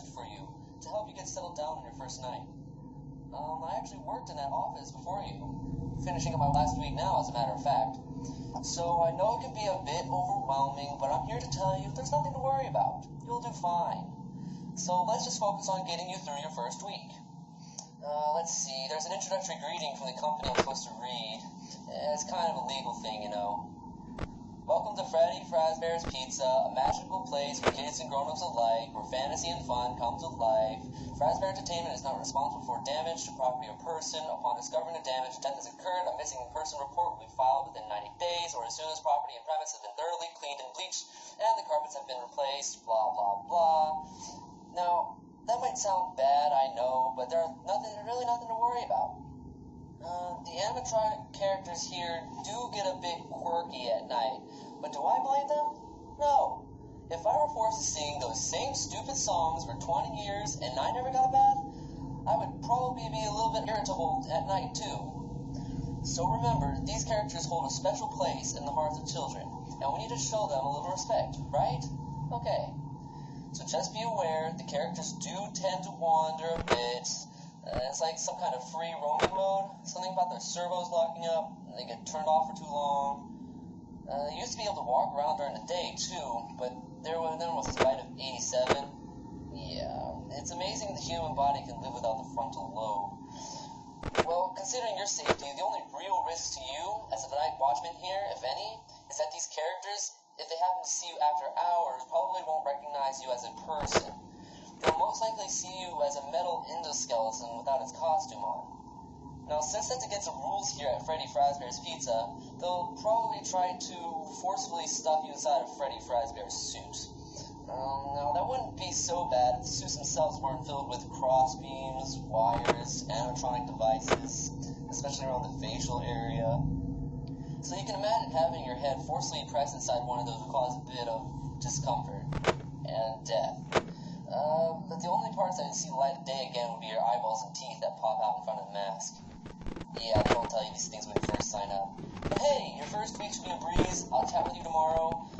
message for you to help you get settled down on your first night. I actually worked in that office before you, finishing up my last week now, as a matter of fact. So I know it can be a bit overwhelming, but I'm here to tell you there's nothing to worry about. You'll do fine. So let's just focus on getting you through your first week. Let's see, there's an introductory greeting from the company I'm supposed to read. It's kind of a legal thing, you know. Welcome to Freddy Fazbear's Pizza, a magical place for kids and grown-ups alike, where fantasy and fun come to life. Fazbear Entertainment is not responsible for damage to property or person. Upon discovering the damage, death has occurred, a missing person report will be filed within 90 days, or as soon as property and premise have been thoroughly cleaned and bleached, and the carpets have been replaced, blah, blah, blah. Now, that might sound bad, I know, but there's really nothing to worry about. The animatronic characters here do get a bit quirky at night, but do I blame them? No. If I were forced to sing those same stupid songs for 20 years and I never got a bath, I would probably be a little bit irritable at night too. So remember, these characters hold a special place in the hearts of children, and we need to show them a little respect, right? Okay. So just be aware, the characters do tend to wander a bit. It's like some kind of free roaming mode. Something about their servos locking up, and they get turned off for too long. They used to be able to walk around during the day, too, but there was a spite of 87. Yeah, it's amazing the human body can live without the frontal lobe. Well, considering your safety, the only real risk to you, as a night watchman here, if any, is that these characters, if they happen to see you after hours, probably won't recognize you as a person. They'll most likely see you as a metal endoskeleton without its costume on. Now, since that's against the rules here at Freddy Fazbear's Pizza, they'll probably try to forcefully stuff you inside of Freddy Fazbear's suit. Now, that wouldn't be so bad if the suits themselves weren't filled with crossbeams, wires, animatronic devices, especially around the facial area. So you can imagine having your head forcefully pressed inside one of those would cause a bit of discomfort and death. But the only parts that would see the light of day again would be your eyeballs and teeth that pop out in front of the mask. Yeah, they don't tell you these things when you first sign up. But hey, your first week should be a breeze. I'll chat with you tomorrow.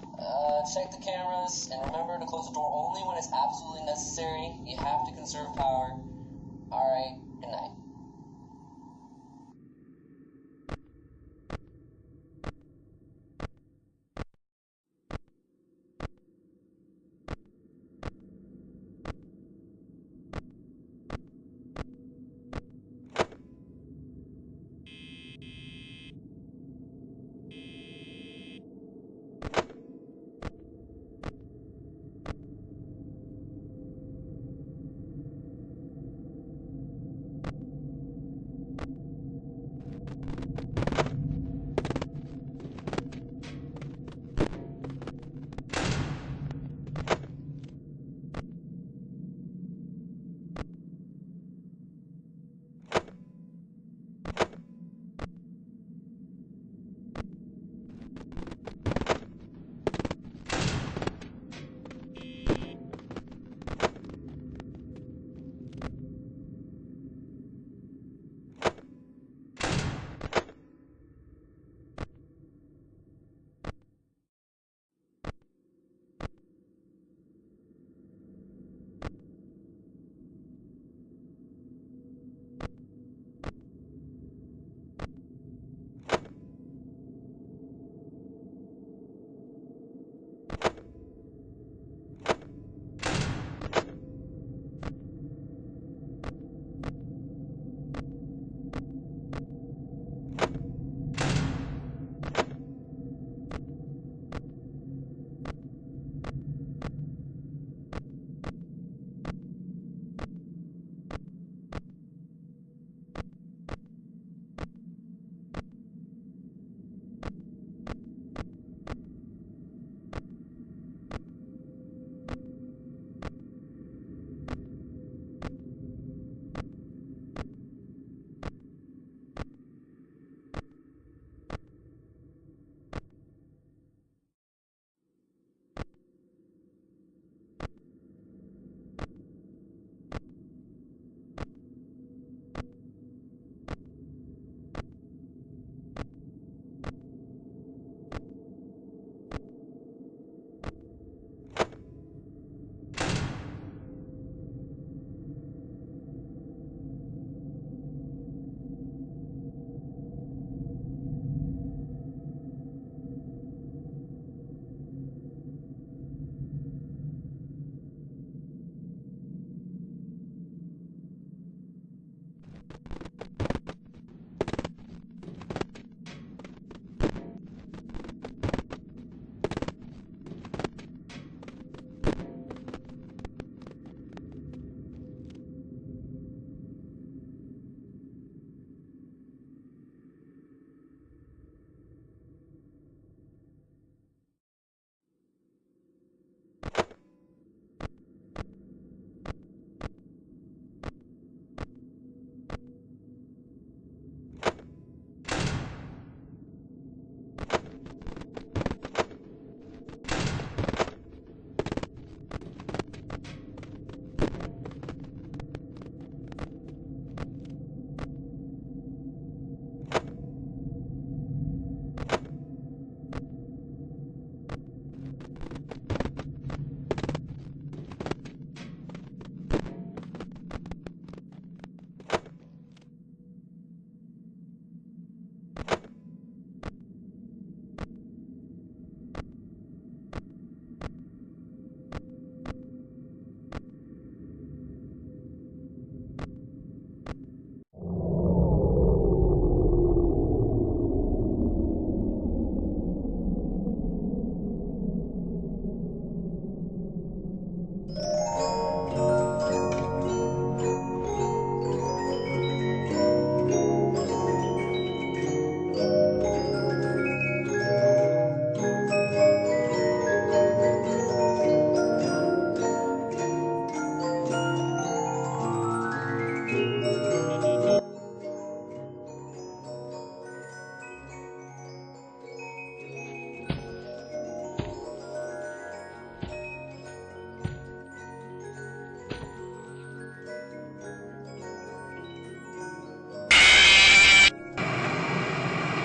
Check the cameras, and remember to close the door only when it's absolutely necessary. You have to conserve power. Alright, good night.